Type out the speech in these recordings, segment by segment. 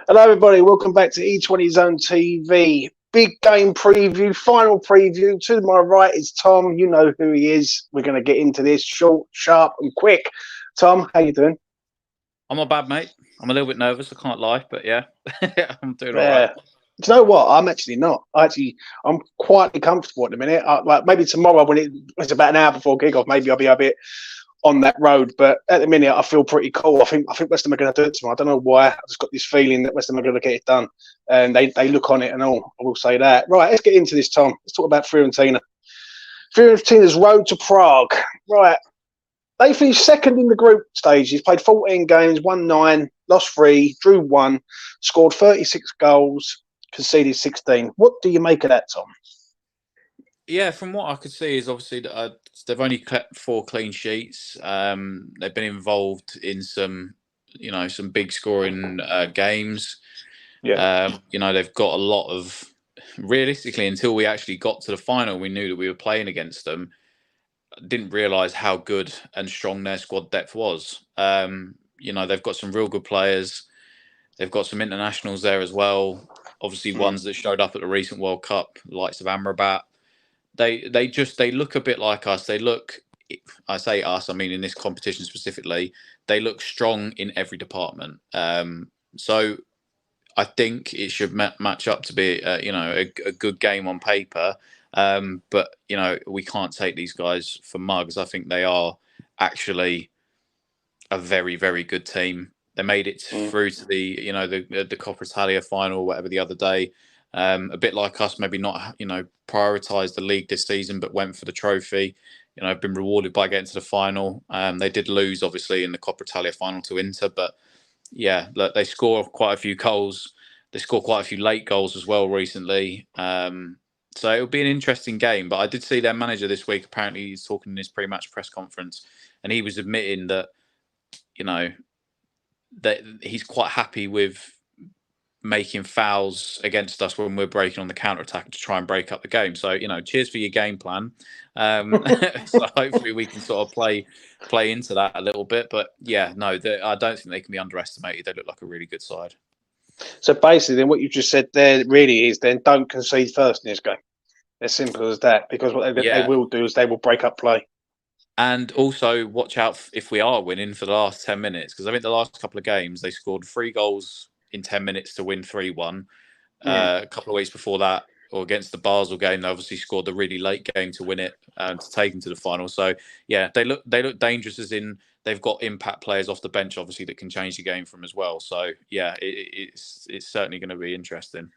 Hello, everybody. Welcome back to E20 Zone TV. Big game preview, final preview. To my right is Tom. You know who he is. We're going to get into this short, sharp, and quick. Tom, how you doing? I'm not bad, mate. I'm a little bit nervous. I can't lie, but yeah, I'm doing all right. Do you know what? I'm actually not. I'm quietly comfortable at the minute. Like maybe tomorrow when it's about an hour before kickoff, maybe I'll be a bit on that road. But at the minute, I feel pretty cool. I think West Ham are going to do it tomorrow. I don't know why. I just got this feeling that West Ham are going to get it done, and they look on it and all. I will say that. Right, let's get into this, Tom. Let's talk about Fiorentina. Fiorentina's road to Prague. Right, they finished second in the group stages. Played 14 games, won 9, lost 3, drew 1, scored 36 goals, conceded 16. What do you make of that, Tom? Yeah, from what I could see is obviously they've only kept 4 clean sheets. They've been involved in some big scoring games. Yeah. They've got a lot of, realistically, until we actually got to the final, we knew that we were playing against them. Didn't realise how good and strong their squad depth was. They've got some real good players. They've got some internationals there as well. Obviously, ones that showed up at the recent World Cup, the likes of Amrabat. They look a bit like us. They look, I say us, I mean in this competition specifically, they look strong in every department. So I think it should match up to be a good game on paper. But we can't take these guys for mugs. I think they are actually a very, very good team. They made it through to the Coppa Italia final or whatever the other day. A bit like us, maybe not prioritised the league this season, but went for the trophy. Been rewarded by getting to the final. They did lose obviously in the Coppa Italia final to Inter, but yeah, look, they score quite a few goals. They score quite a few late goals as well recently. So it'll be an interesting game. But I did see their manager this week. Apparently, he's talking in his pre-match press conference, and he was admitting that that he's quite happy with making fouls against us when we're breaking on the counter attack to try and break up the game. So cheers for your game plan. So hopefully we can sort of play into that a little bit. But yeah, no, I don't think they can be underestimated. They look like a really good side. So basically, then what you just said there really is then don't concede first in this game. As simple as that. Because what they will do is they will break up play. And also watch out if we are winning for the last 10 minutes. Because I think the last couple of games, they scored 3 goals in 10 minutes to win 3-1. A couple of weeks before that, or against the Basel game, they obviously scored the really late game to win it to take them to the final. So yeah, they look dangerous, as in they've got impact players off the bench, obviously, that can change the game from as well. So yeah, it's certainly going to be interesting.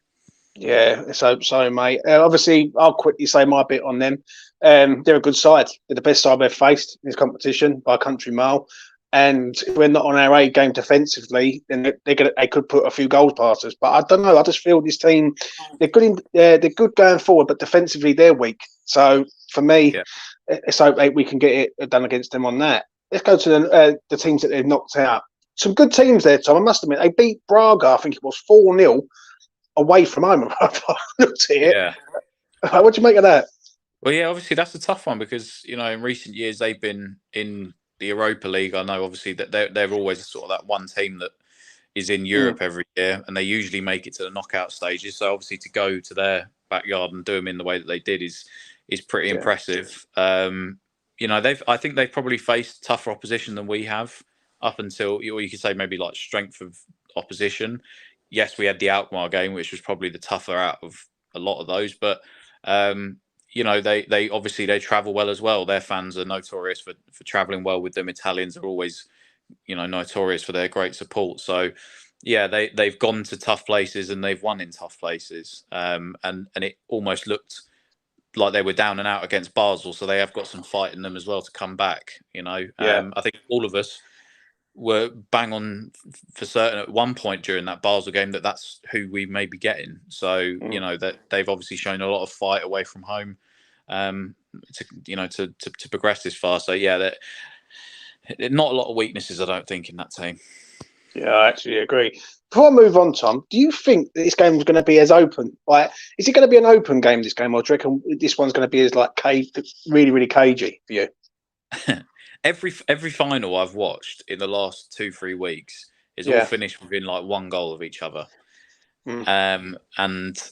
Yeah, let's hope so, mate. Obviously, I'll quickly say my bit on them. They're a good side. They're the best side they've faced in this competition by a country mile. And if we're not on our A game defensively, then they could put a few goals past us. But I don't know. I just feel this team, they're good. They're good going forward, but defensively they're weak. So for me, let's hope we can get it done against them on that. Let's go to the teams that they've knocked out. Some good teams there, Tom. I must admit, they beat Braga. I think it was 4-0 away from home. I looked at it. Yeah. What do you make of that? Well, yeah, obviously that's a tough one because in recent years they've been in the Europa League. I know obviously that they're always sort of that one team that is in Europe every year, and they usually make it to the knockout stages. So obviously to go to their backyard and do them in the way that they did is pretty impressive. I think they've probably faced tougher opposition than we have up until, or you could say maybe like strength of opposition. Yes, we had the Alkmaar game, which was probably the tougher out of a lot of those, but they obviously they travel well as well. Their fans are notorious for traveling well with them. Italians are always notorious for their great support. So yeah, they've gone to tough places and they've won in tough places. And it almost looked like they were down and out against Basel, so they have got some fight in them as well to come back. I think all of us were bang on for certain at one point during that Basel game that's who we may be getting. So that they've obviously shown a lot of fight away from home to progress this far. So yeah, that not a lot of weaknesses, I don't think, in that team. Yeah, I actually agree. Before I move on, Tom, do you think that this game is going to be as open? Like, is it going to be an open game, this game, or do you reckon this one's going to be as like really, really cagey for you? Every final I've watched in the last 2-3 weeks, It's all Yeah. finished within like one goal of each other. Mm. And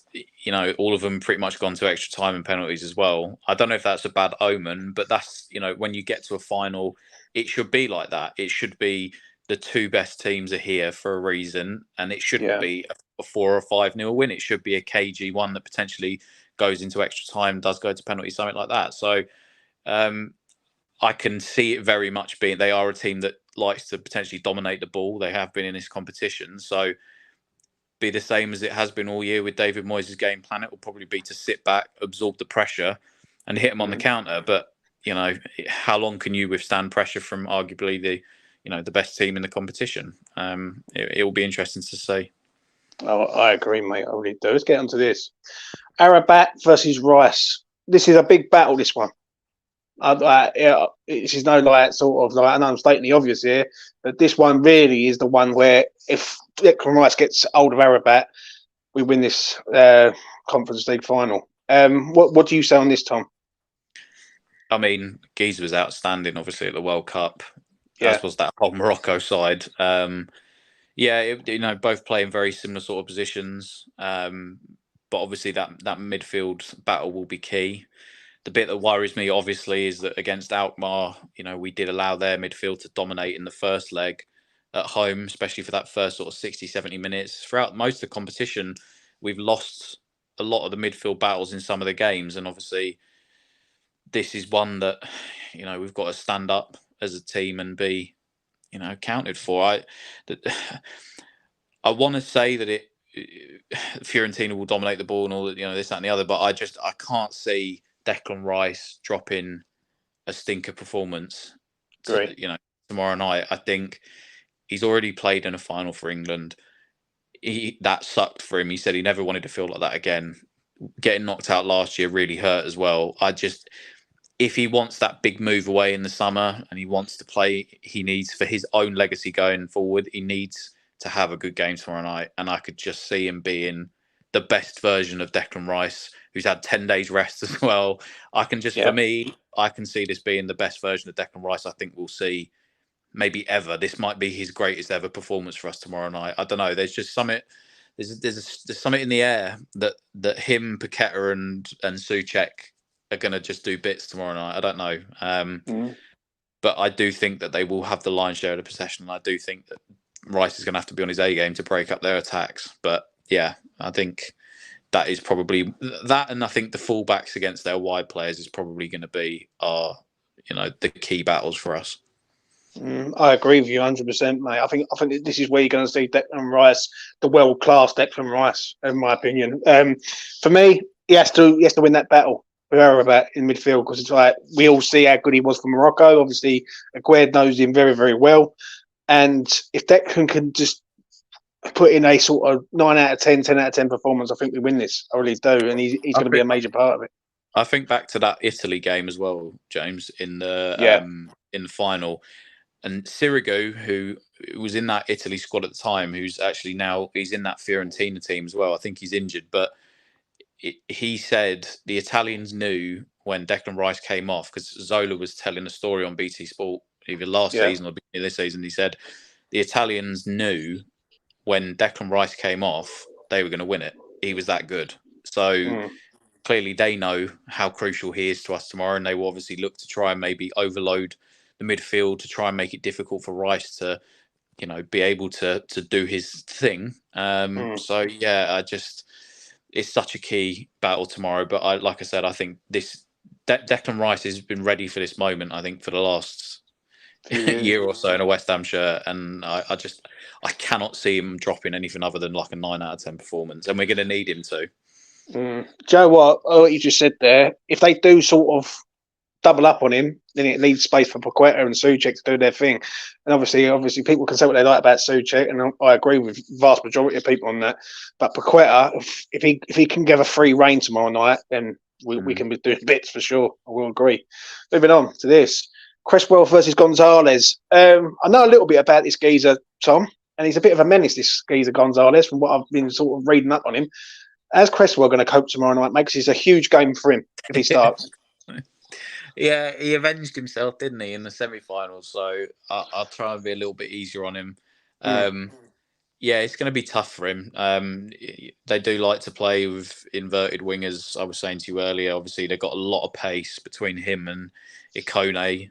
all of them pretty much gone to extra time and penalties as well. I don't know if that's a bad omen, but that's when you get to a final, it should be like that. It should be the two best teams are here for a reason, and it shouldn't Yeah. be a 4 or 5-0 win. It should be a cagey one that potentially goes into extra time, does go to penalties, something like that. So I can see it very much being they are a team that likes to potentially dominate the ball. They have been in this competition, so be the same as it has been all year with David Moyes' game plan. It will probably be to sit back, absorb the pressure, and hit them on the counter. But how long can you withstand pressure from arguably the best team in the competition? It will be interesting to see. Oh, I agree, mate. I really do. Let's get onto this. Arabat versus Rice. This is a big battle, this one. This is no sort of I know I'm stating the obvious here, but this one really is the one where if Declan Rice gets hold of Arabat, we win this Conference League final. What do you say on this, Tom? I mean, Giza was outstanding, obviously, at the World Cup, Yeah. as was that whole Morocco side. Both playing very similar sort of positions. But obviously that midfield battle will be key. The bit that worries me, obviously, is that against Alkmaar, we did allow their midfield to dominate in the first leg at home, especially for that first sort of 60, 70 minutes. Throughout most of the competition, we've lost a lot of the midfield battles in some of the games. And obviously, this is one that, we've got to stand up as a team and be, counted for. I want to say that Fiorentina will dominate the ball and all that, this, that, and the other, but I can't see Declan Rice dropping a stinker performance Great. tomorrow night. I think he's already played in a final for England. That sucked for him. He said he never wanted to feel like that again. Getting knocked out last year really hurt as well. If he wants that big move away in the summer and he wants to play, he needs, for his own legacy going forward, he needs to have a good game tomorrow night. And I could just see him being the best version of Declan Rice, who's had 10 days rest as well. For me, I can see this being the best version of Declan Rice I think we'll see maybe ever. This might be his greatest ever performance for us tomorrow night. I don't know. There's just something. There's something in the air that him, Paqueta, and Souček are going to just do bits tomorrow night. I don't know. But I do think that they will have the lion's share of the possession. And I do think that Rice is going to have to be on his A game to break up their attacks. But yeah, I think that is probably that. And I think the fullbacks against their wide players is probably going to be the key battles for us. I agree with you 100%, mate. I think this is where you're going to see Declan Rice, the world-class Declan Rice, in my opinion. For me, he has to win that battle with Arabat in midfield because it's like we all see how good he was for Morocco. Obviously, Aguerd knows him very, very well, and if Declan can just put in a sort of 9 out of 10, 10 out of 10 performance, I think we win this. I really do, and he's going to be a major part of it. I think back to that Italy game as well, James, in the final. And Sirigu, who was in that Italy squad at the time, who's actually now he's in that Fiorentina team as well. I think he's injured, but he said the Italians knew when Declan Rice came off because Zola was telling a story on BT Sport either last season or beginning of this season. He said the Italians knew when Declan Rice came off they were going to win it. He was that good. So clearly they know how crucial he is to us tomorrow, and they will obviously look to try and maybe overload the midfield to try and make it difficult for Rice to, be able to do his thing. So yeah, it's such a key battle tomorrow. But like I said, I think Declan Rice has been ready for this moment. I think for the last year or so in a West Ham shirt, and I cannot see him dropping anything other than like a 9 out of 10 performance, and we're going to need him to. Joe, what you just said there, if they do sort of double up on him, then it leaves space for Paqueta and Souček to do their thing. And obviously people can say what they like about Souček, and I agree with the vast majority of people on that. But Paqueta, if he can give a free rein tomorrow night, then we can be doing bits for sure. I will agree. Moving on to this. Cresswell versus Gonzalez. I know a little bit about this geezer, Tom, and he's a bit of a menace, this geezer Gonzalez, from what I've been sort of reading up on him. How's Cresswell going to cope tomorrow night? Makes this a huge game for him if he starts. Yeah, he avenged himself, didn't he, in the semi-finals? So I'll try and be a little bit easier on him. Yeah, it's going to be tough for him. They do like to play with inverted wingers. I was saying to you earlier, obviously they've got a lot of pace between him and Ikone.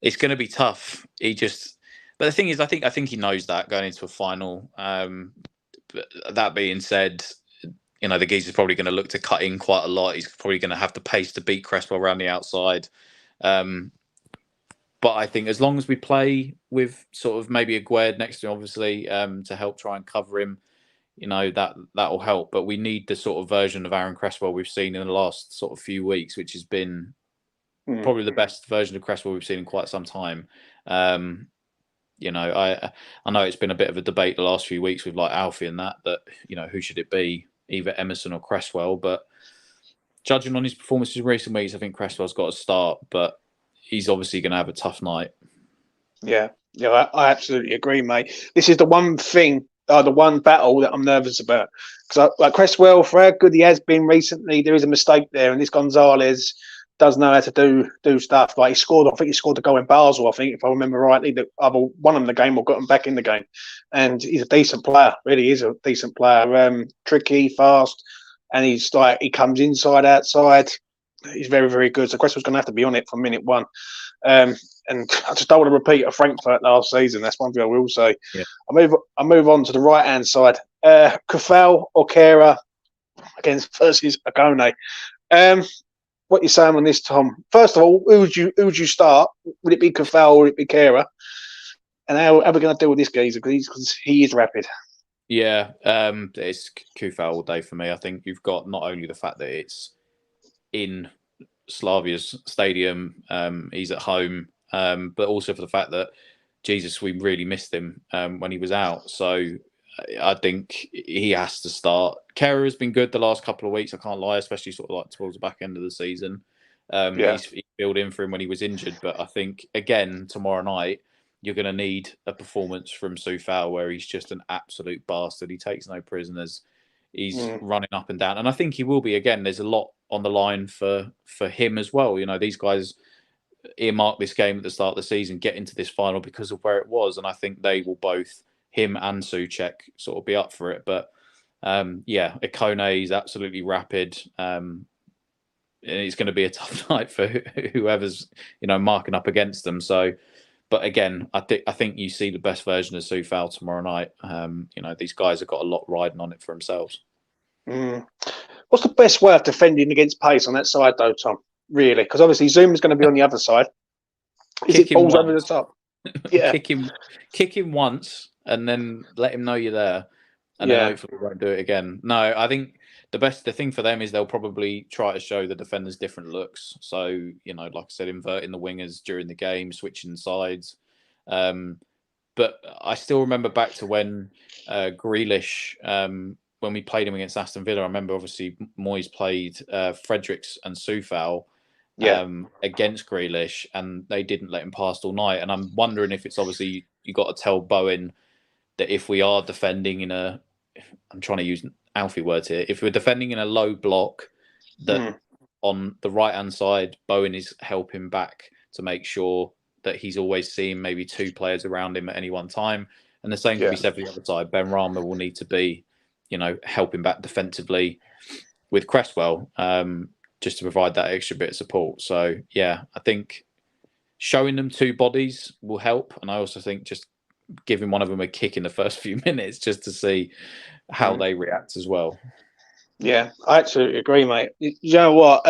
It's going to be tough. But the thing is, I think he knows that going into a final. But that being said, the geezer's probably going to look to cut in quite a lot. He's probably going to have the pace to beat Cresswell around the outside. But I think as long as we play with sort of maybe a Gued next to him, obviously, to help try and cover him, that will help. But we need the sort of version of Aaron Cresswell we've seen in the last sort of few weeks, which has been probably the best version of Cresswell we've seen in quite some time. I know it's been a bit of a debate the last few weeks with like Alfie and that who should it be, either Emerson or Cresswell? But judging on his performances in recent weeks, I think Cresswell's got to start, but he's obviously going to have a tough night. Yeah, I absolutely agree, mate. This is the one thing, the one battle that I'm nervous about. Because like Cresswell, for how good he has been recently, there is a mistake there, and this Gonzalez does know how to do stuff. Like I think he scored a goal in Basel, I think, if I remember rightly, that either won him the game or got him back in the game. And he's a decent player, really is a decent player. Tricky, fast, and he comes inside, outside. He's very, very good. So Cresswell's going to have to be on it from minute one. And I just don't want to repeat a Frankfurt last season. That's one thing I will say. Yeah. I move on to the right hand side. Kufal or Kera versus Akone. What you saying on this, Tom? First of all, who would you start? Would it be Kufal or would it be Kera? And how are we going to deal with this geezer? Because he is rapid. Yeah, it's Kufal all day for me. I think you've got not only the fact that it's in Slavia's stadium, he's at home, but also for the fact that we really missed him when he was out. So I think he has to start. Kera has been good the last couple of weeks, I can't lie, especially sort of like towards the back end of the season. He's filled in for him when he was injured, but I think again tomorrow night you're going to need a performance from Soufal where he's just an absolute bastard. He takes no prisoners. He's running up and down, and I think he will be again. There's a lot on the line for him as well. These guys earmarked this game at the start of the season, get into this final because of where it was, and I think they will both, him and Souček, sort of be up for it. But Ikone is absolutely rapid, and it's going to be a tough night for whoever's marking up against them. So. But again, I think you see the best version of Soufal tomorrow night. These guys have got a lot riding on it for themselves. What's the best way of defending against pace on that side, though, Tom? Really? Because obviously Zoom is going to be on the other side. Is it balls over the top? Yeah. kick him once, and then let him know you're there, and then hopefully we won't do it again. No, I think the thing for them is they'll probably try to show the defenders different looks. So, like I said, inverting the wingers during the game, switching sides. But I still remember back to when Grealish, when we played him against Aston Villa, I remember obviously Moyes played Fredericks and Soufal against Grealish, and they didn't let him pass all night. And I'm wondering if it's obviously you got to tell Bowen that if we are defending I'm trying to use Alfie words here. If we're defending in a low block, that on the right hand side, Bowen is helping back to make sure that he's always seeing maybe two players around him at any one time. And the same can be said for the other side. Ben Rama will need to be, helping back defensively with Cresswell, just to provide that extra bit of support. So I think showing them two bodies will help. And I also think just giving one of them a kick in the first few minutes just to see how they react as well. Yeah, I absolutely agree, mate. You know what?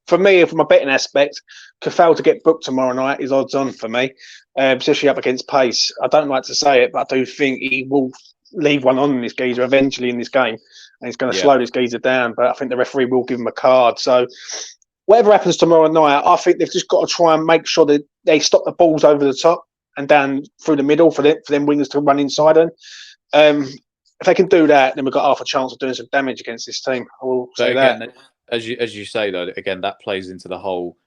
For me, from a betting aspect, Kufal to get booked tomorrow night is odds on for me, especially up against pace. I don't like to say it, but I do think he will leave one on this geezer eventually in this game, and he's going to slow this geezer down. But I think the referee will give him a card. So whatever happens tomorrow night, I think they've just got to try and make sure that they stop the balls over the top and down through the middle for them wingers to run inside them. If they can do that, then we've got half a chance of doing some damage against this team. I will say that. As you say, though, again, that plays into the whole,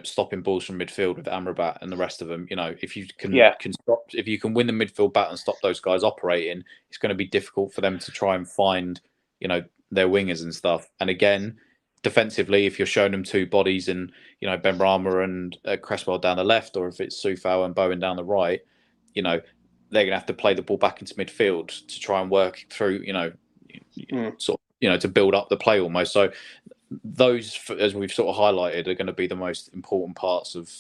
stopping balls from midfield with Amrabat and the rest of them. If you can stop, if you can win the midfield battle and stop those guys operating, it's going to be difficult for them to try and find, their wingers and stuff. And again, defensively, if you're showing them two bodies and, Ben Rama and Cresswell down the left, or if it's Soufal and Bowen down the right, they're going to have to play the ball back into midfield to try and work through, to build up the play almost. So those, as we've sort of highlighted, are going to be the most important parts of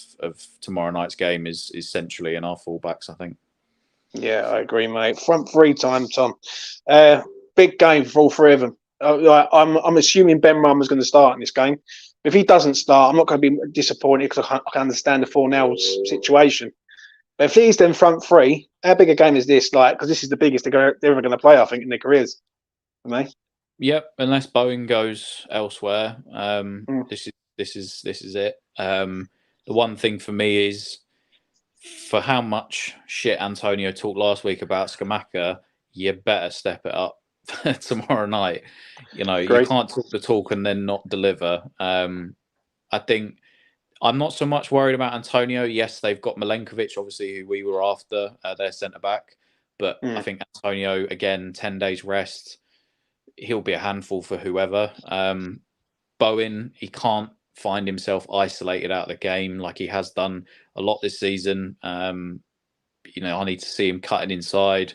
tomorrow night's game is centrally in our fullbacks, I think. Yeah, I agree, mate. Front three time, Tom. Big game for all three of them. I'm assuming Ben Rama's going to start in this game. If he doesn't start, I'm not going to be disappointed because I can understand the 4-0 situation. But if he's then front three, how big a game is this? Because this is the biggest they're ever going to play, I think, in their careers. Haven't they? Yep, unless Bowen goes elsewhere, this is it. The one thing for me is, for how much shit Antonio talked last week about Scamacca, you better step it up tomorrow night. You can't talk the talk and then not deliver. I think I'm not so much worried about Antonio. Yes, they've got Milenkovic, obviously, who we were after, their centre back. But I think Antonio, again, 10 days rest, he'll be a handful for whoever. Bowen, he can't find himself isolated out of the game like he has done a lot this season. I need to see him cutting inside,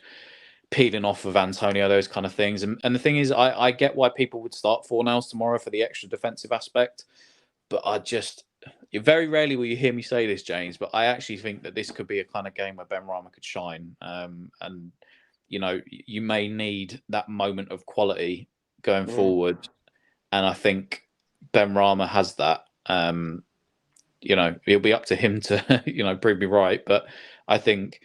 peeling off of Antonio, those kind of things. And the thing is, I get why people would start 4-0 tomorrow for the extra defensive aspect. But very rarely will you hear me say this, James, but I actually think that this could be a kind of game where Ben Rama could shine. And you may need that moment of quality going forward. And I think Ben Rama has that. It'll be up to him to, prove me right. But I think,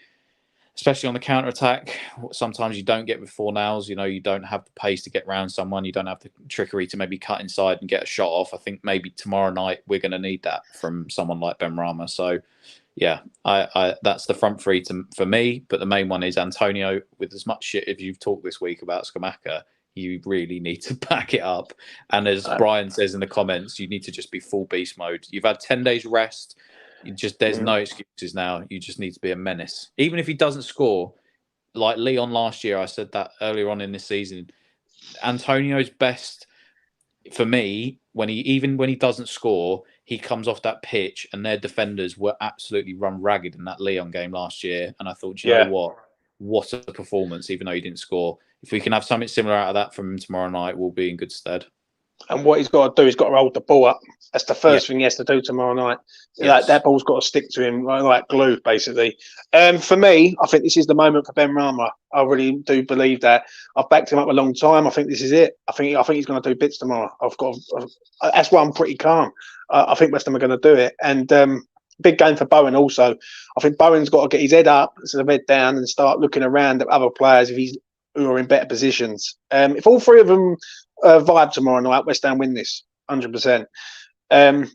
especially on the counter-attack, sometimes you don't get with 4-0s. You don't have the pace to get round someone. You don't have the trickery to maybe cut inside and get a shot off. I think maybe tomorrow night we're going to need that from someone like Ben Rama. So, yeah, I that's the front three for me. But the main one is Antonio. With as much shit as you've talked this week about Scamacca, you really need to back it up. And as Brian says in the comments, you need to just be full beast mode. You've had 10 days rest. There's no excuses now. You just need to be a menace. Even if he doesn't score, like Leon last year, I said that earlier on in this season, Antonio's best for me, when he doesn't score, he comes off that pitch and their defenders were absolutely run ragged in that Leon game last year. And I thought, you know what? What a performance, even though he didn't score. If we can have something similar out of that from him tomorrow night, we'll be in good stead. And what he's got to do, he's got to hold the ball up. That's the first thing he has to do tomorrow night. Yes. That ball's got to stick to him like glue, basically. For me, I think this is the moment for Ben Rama. I really do believe that. I've backed him up a long time. I think this is it. I think he's going to do bits tomorrow. That's why I'm pretty calm. I think West Ham are going to do it. And big game for Bowen also. I think Bowen's got to get his head up instead of head down and start looking around at other players who are in better positions. If all three of them vibe tomorrow night, West Ham win this 100%. And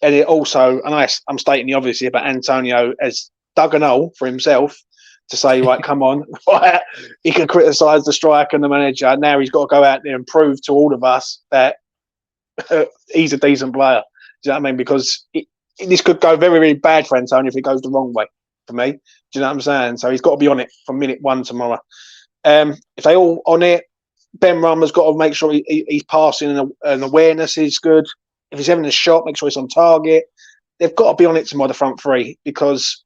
it also, and I'm stating the obvious here, but Antonio has dug an hole for himself to say, right, come on, he can criticise the striker and the manager. Now he's got to go out there and prove to all of us that he's a decent player. Do you know what I mean? Because this could go very, very bad for Antonio if it goes the wrong way for me. Do you know what I'm saying? So he's got to be on it from minute one tomorrow. If they all on it, Ben Rama's got to make sure he's passing and awareness is good. If he's having a shot, make sure it's on target. They've got to be on it tomorrow, the front three, because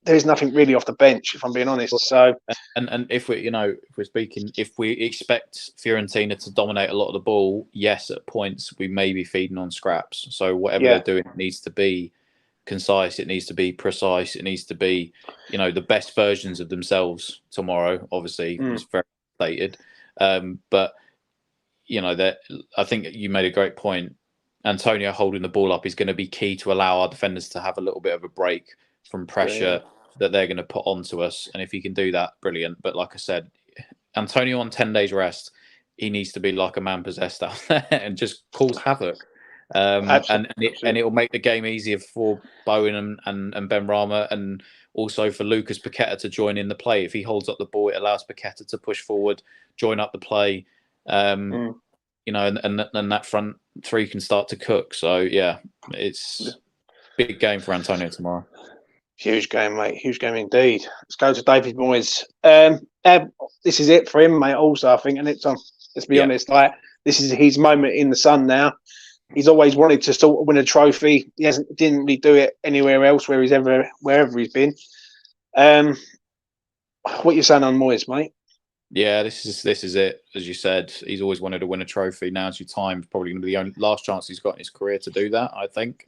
there's nothing really off the bench, if I'm being honest. So, and if if we expect Fiorentina to dominate a lot of the ball, yes, at points we may be feeding on scraps. So whatever they're doing needs to be concise. It needs to be precise. It needs to be, the best versions of themselves tomorrow. Obviously, it's very stated. But that I think you made a great point. Antonio holding the ball up is going to be key to allow our defenders to have a little bit of a break from pressure that they're going to put onto us. And if he can do that, brilliant. But like I said, Antonio on 10 days rest, he needs to be like a man possessed out there and just cause havoc. And it will make the game easier for Bowen and Ben Rama, and also for Lucas Paqueta to join in the play. If he holds up the ball, it allows Paqueta to push forward, join up the play, and that front three can start to cook. So yeah, it's big game for Antonio tomorrow. Huge game, mate. Huge game indeed. Let's go to David Moyes. This is it for him, mate. Also, I think, and it's let's be honest, this is his moment in the sun now. He's always wanted to sort of win a trophy. Didn't really do it anywhere else wherever he's been. What you saying on Moyes, mate? Yeah, this is it. As you said, he's always wanted to win a trophy. Now's your time. Probably going to be the only last chance he's got in his career to do that. I think.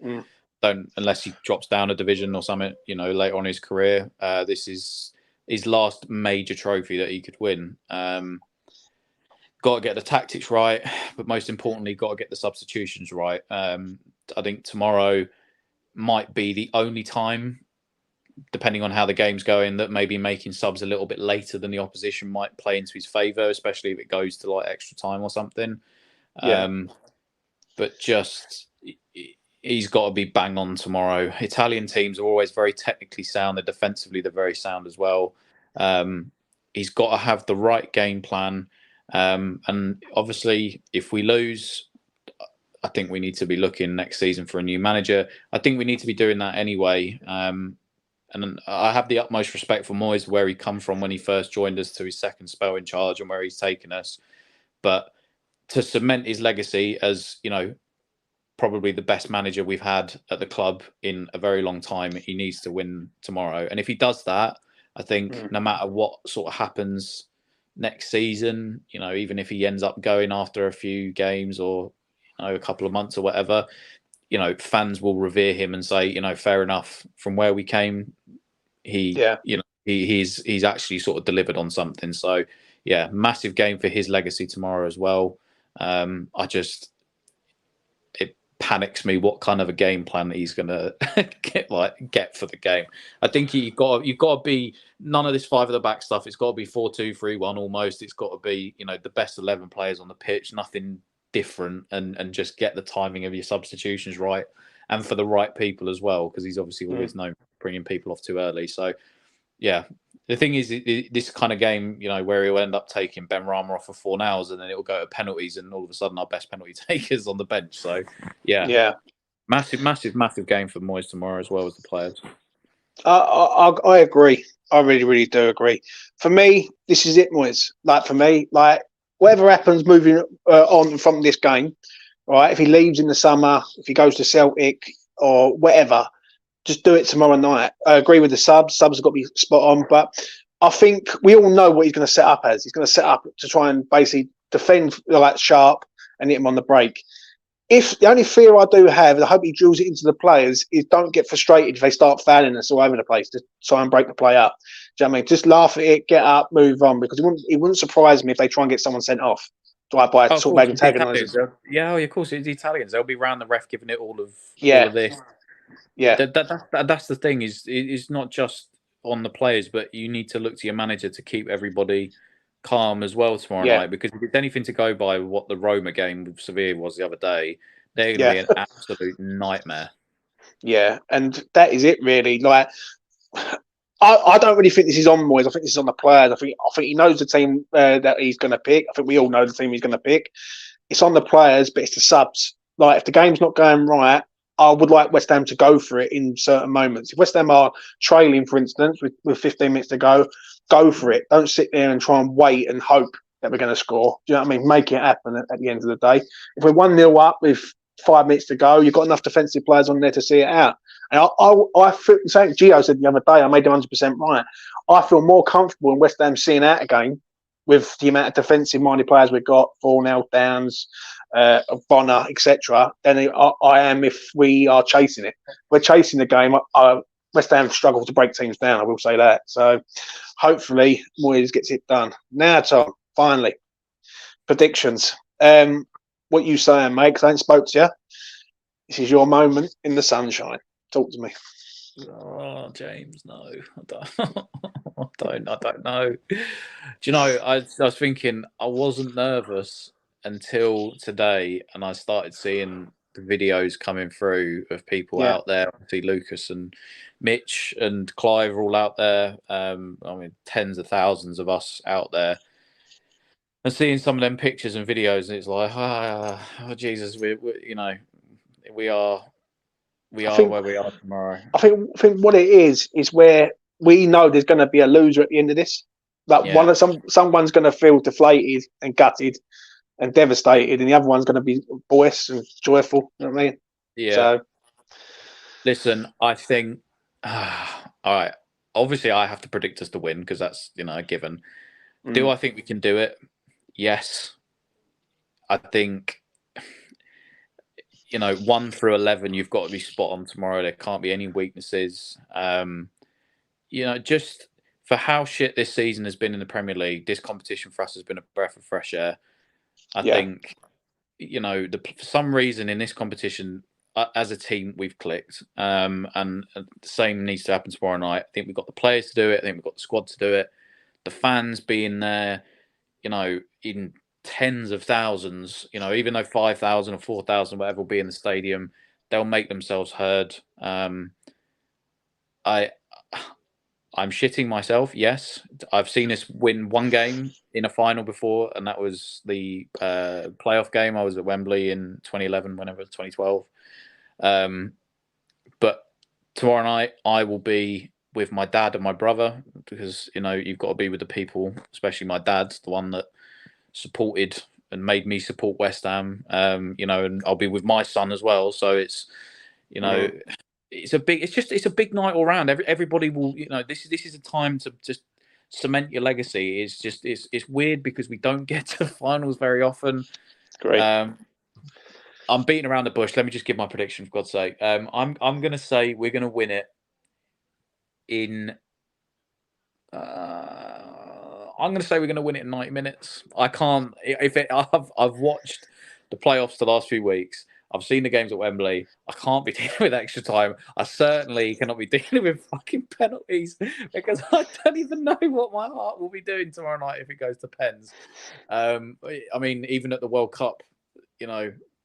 Don't unless he drops down a division or something. Later on in his career, this is his last major trophy that he could win. Got to get the tactics right, but most importantly, got to get the substitutions right. I think tomorrow might be the only time, depending on how the game's going, that maybe making subs a little bit later than the opposition might play into his favour, especially if it goes to like extra time or something. Yeah. But just he's got to be bang on tomorrow. Italian teams are always very technically sound. They're defensively, they're very sound as well. He's got to have the right game plan. And obviously, if we lose, I think we need to be looking next season for a new manager. I think we need to be doing that anyway. And I have the utmost respect for Moyes, where he come from when he first joined us to his second spell in charge and where he's taken us. But to cement his legacy as, probably the best manager we've had at the club in a very long time, he needs to win tomorrow. And if he does that, I think no matter what sort of happens next season, even if he ends up going after a few games or a couple of months or whatever, fans will revere him and say, fair enough. From where we came, he's actually sort of delivered on something. So yeah, massive game for his legacy tomorrow as well. It panics me what kind of a game plan he's gonna get for the game. I think you've got to be none of this five at the back stuff. It's got to be 4-2-3-1 almost. It's got to be the best 11 players on the pitch, nothing different, and just get the timing of your substitutions right and for the right people as well, because he's obviously always known for bringing people off too early. So yeah, the thing is, this kind of game, where he'll end up taking Ben Rama off for 4 hours and then it'll go to penalties, and all of a sudden our best penalty takers on the bench. So yeah, massive game for Moyes tomorrow as well as the players. I agree. I really, really do agree. For me, this is it, Moyes. For me, whatever happens moving on from this game, right? If he leaves in the summer, if he goes to Celtic or whatever, just do it tomorrow night. I agree with the subs. Subs have got to be spot on. But I think we all know what he's going to set up as. He's going to set up to try and basically defend sharp and hit him on the break. If the only fear I do have, and I hope he drills it into the players, is don't get frustrated if they start fouling us all over the place to try and break the play up. Do you know what I mean? Just laugh at it, get up, move on, because it wouldn't surprise me if they try and get someone sent off. By sort of antagonising. Yeah, of course, it's the Italians. They'll be round the ref giving it all of this. Yeah, that's the thing. Is not just on the players, but you need to look to your manager to keep everybody calm as well tomorrow night. Because if it's anything to go by what the Roma game with Sevilla was the other day, they're going to be an absolute nightmare. Yeah, and that is it really. I don't really think this is on Moyes. I think this is on the players. I think he knows the team that he's going to pick. I think we all know the team he's going to pick. It's on the players, but it's the subs. If the game's not going right, I would like West Ham to go for it in certain moments. If West Ham are trailing, for instance, with 15 minutes to go for it. Don't sit there and try and wait and hope that we're going to score. Do you know what I mean? Make it happen at the end of the day. If we're 1-0 up with 5 minutes to go, you've got enough defensive players on there to see it out. And I feel, something Gio said the other day, I made 100% right. I feel more comfortable in West Ham seeing out a game with the amount of defensive-minded players we've got, Fornell, Downs, Bonner, etc., than I am if we are chasing it. We're chasing the game. West Ham struggle to break teams down, I will say that. So hopefully Moyes gets it done. Now, Tom, finally, predictions. What you saying, mate? Because I ain't spoke to you. This is your moment in the sunshine. Talk to me. Oh, James, no, I don't know. Do you know, I was thinking I wasn't nervous until today, and I started seeing the videos coming through of people out there. Obviously, Lucas and Mitch and Clive are all out there. Tens of thousands of us out there. And seeing some of them pictures and videos, and it's like, oh Jesus, we are where we are tomorrow. I think what it is where we know there's going to be a loser at the end of this. Someone's going to feel deflated and gutted and devastated, and the other one's going to be boisterous and joyful. You know what I mean? Yeah. So, listen, I think, all right, obviously I have to predict us to win because that's a given. Do I think we can do it? Yes. I think 1 through 11, you've got to be spot on tomorrow. There can't be any weaknesses. Just for how shit this season has been in the Premier League, this competition for us has been a breath of fresh air. I think, for some reason in this competition, as a team, we've clicked. And the same needs to happen tomorrow night. I think we've got the players to do it. I think we've got the squad to do it. The fans being there, in tens of thousands, even though 5,000 or 4,000, whatever will be in the stadium, they'll make themselves heard. I'm shitting myself. Yes, I've seen us win one game in a final before, and that was the playoff game. I was at Wembley in 2011, whenever it was 2012. But tomorrow night, I will be with my dad and my brother because you've got to be with the people, especially my dad, the one that supported and made me support West Ham. And I'll be with my son as well. So it's it's a big night all round. Everybody will, this is a time to just cement your legacy. It's weird because we don't get to finals very often. Great. I'm beating around the bush. Let me just give my prediction, for God's sake. I'm going to say we're going to win it in. I'm going to say we're going to win it in 90 minutes. I can't. I've watched the playoffs the last few weeks. I've seen the games at Wembley. I can't be dealing with extra time. I certainly cannot be dealing with fucking penalties because I don't even know what my heart will be doing tomorrow night if it goes to pens. I mean, even at the World Cup,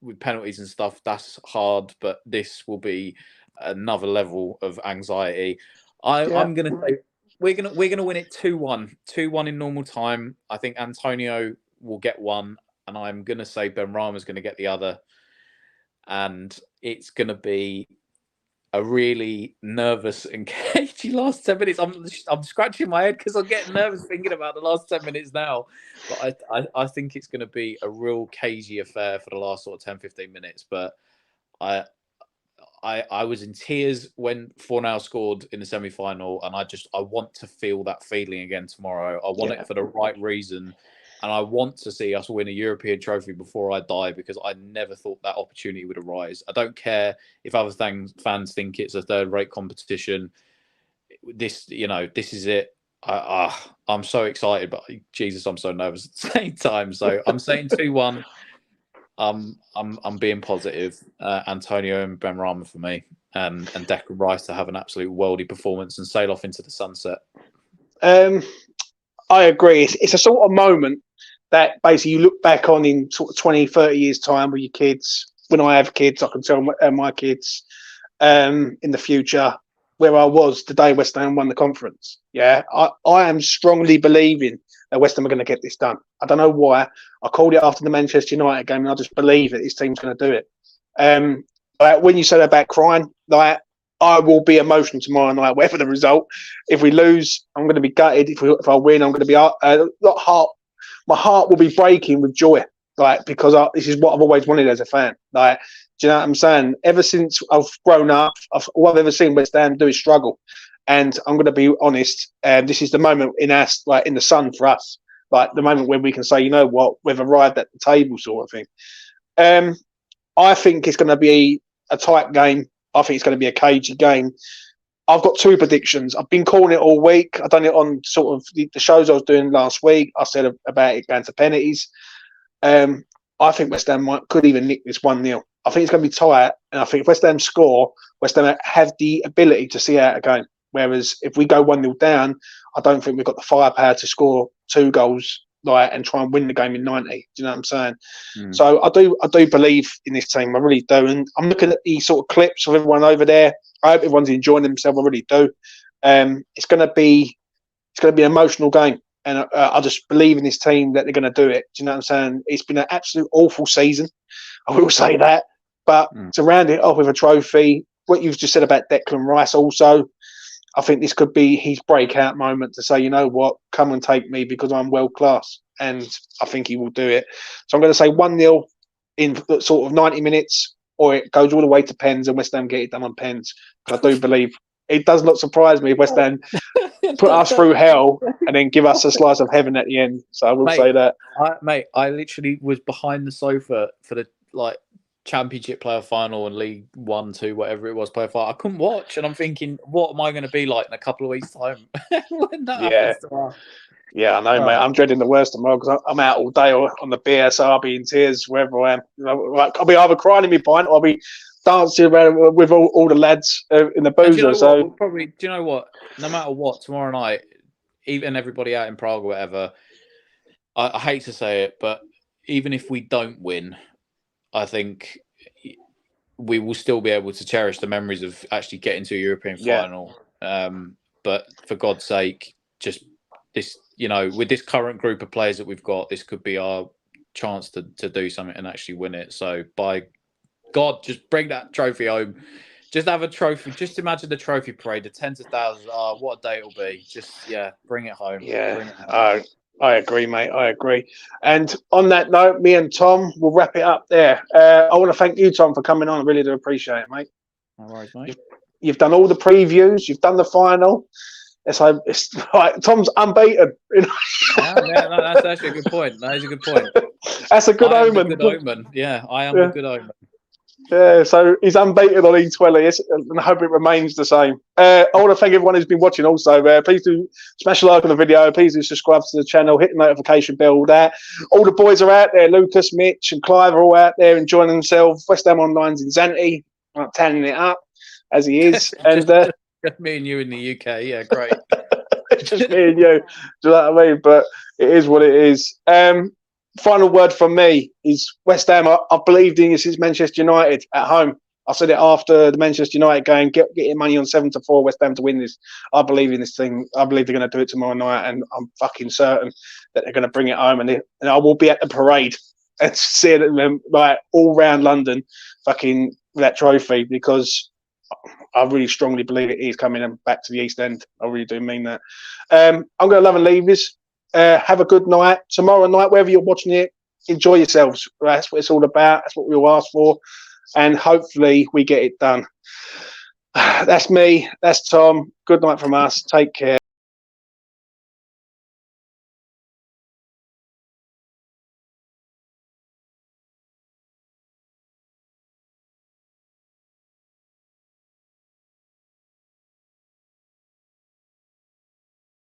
with penalties and stuff, that's hard. But this will be another level of anxiety. I'm going to say we're gonna win it 2-1. 2-1 in normal time. I think Antonio will get one, and I'm going to say Benrahma's going to get the other. And it's going to be a really nervous and cagey last 10 minutes. I'm scratching my head because I'm getting nervous thinking about the last 10 minutes now. But I think it's going to be a real cagey affair for the last sort of 10, 15 minutes. But I was in tears when Fornal scored in the semi-final, and I want to feel that feeling again tomorrow. I want it for the right reason. And I want to see us win a European trophy before I die because I never thought that opportunity would arise. I don't care if other fans think it's a third-rate competition. This is it. I'm so excited, but Jesus, I'm so nervous at the same time. So I'm saying 2-1. I'm being positive. Antonio and Benrahma for me, and Declan Rice to have an absolute worldy performance and sail off into the sunset. I agree. It's a sort of moment that basically you look back on in sort of 20, 30 years' time with your kids. When I have kids, I can tell my kids in the future where I was the day West Ham won the conference. Yeah, I am strongly believing that West Ham are going to get this done. I don't know why. I called it after the Manchester United game, and I just believe that this team's going to do it. When you said about crying, I will be emotional tomorrow night, whatever the result. If we lose, I'm going to be gutted. If I win, I'm going to be not heart. My heart will be breaking with joy, because this is what I've always wanted as a fan. Do you know what I'm saying? Ever since I've grown up, all I've ever seen West Ham do is struggle. And I'm going to be honest. This is the moment in us, in the sun for us, the moment when we can say, you know what, we've arrived at the table, sort of thing. I think it's going to be a tight game. I think it's going to be a cagey game. I've got two predictions. I've been calling it all week. I've done it on sort of the shows I was doing last week. I said about it going to penalties. I think West Ham could even nick this 1-0. I think it's going to be tight, and I think if West Ham score, West Ham have the ability to see out a game. Whereas if we go 1-0 down, I don't think we've got the firepower to score 2 goals and try and win the game in 90. Do you know what I'm saying? So I do believe in this team. I really do. And I'm looking at these sort of clips of everyone over there. I hope everyone's enjoying themselves. I really do. It's going to be an emotional game, and I just believe in this team that they're going to do it. Do you know what I'm saying? It's been an absolute awful season. I will say that, but to round it off with a trophy, what you've just said about Declan Rice, also, I think this could be his breakout moment to say, you know what, come and take me because I'm world class, and I think he will do it. So I'm going to say 1-0 in sort of 90 minutes. Or it goes all the way to pens and West Ham get it done on pens. I do believe it does not surprise me if West Ham put us through hell and then give us a slice of heaven at the end. So I will say that. I literally was behind the sofa for the Championship playoff final and League 1, 2, whatever it was, playoff final. I couldn't watch, and I'm thinking, what am I going to be like in a couple of weeks' time when that happens to us? Yeah, I know, mate. I'm dreading the worst tomorrow because I'm out all day on the beer, so I'll be in tears wherever I am. I'll be either crying in my pint or I'll be dancing around with all the lads in the boozer. We'll probably, do you know what? No matter what, tomorrow night, even everybody out in Prague or whatever, I hate to say it, but even if we don't win, I think we will still be able to cherish the memories of actually getting to a European final. But for God's sake, just this, with this current group of players that we've got, this could be our chance to do something and actually win it. So by God, just bring that trophy home. Just have a trophy. Just imagine the trophy parade, the tens of thousands. Oh, what a day it'll be. Just, bring it home. Yeah. Bring it home. I agree, mate. I agree. And on that note, me and Tom will wrap it up there. I want to thank you, Tom, for coming on. I really do appreciate it, mate. No worries, mate. You've done all the previews. You've done the final. It's like Tom's unbeaten. That's actually a good point. That is a good point. That's a good omen. Yeah, I am a good omen. Yeah, so he's unbeaten on E20, and I hope it remains the same. I want to thank everyone who's been watching also. Please do smash a like on the video. Please do subscribe to the channel, hit the notification bell, all that. All the boys are out there. Lucas, Mitch and Clive are all out there enjoying themselves. WestHamOnline's in Zante, tanning it up, as he is. And just me and you in the UK. Yeah, great. Just me and you. Do you know what I mean? But it is what it is. Final word from me is West Ham. I believed in you since Manchester United at home. I said it after the Manchester United game. Get your money on 7-4 West Ham to win this. I believe in this thing. I believe they're going to do it tomorrow night, and I'm fucking certain that they're going to bring it home. And I will be at the parade and seeing them like all round London, fucking that trophy, because I really strongly believe it is coming back to the East End. I really do mean that. I'm going to love and leave this. Have a good night. Tomorrow night, wherever you're watching it, enjoy yourselves. That's what it's all about. That's what we all ask for. And hopefully we get it done. That's me. That's Tom. Good night from us. Take care.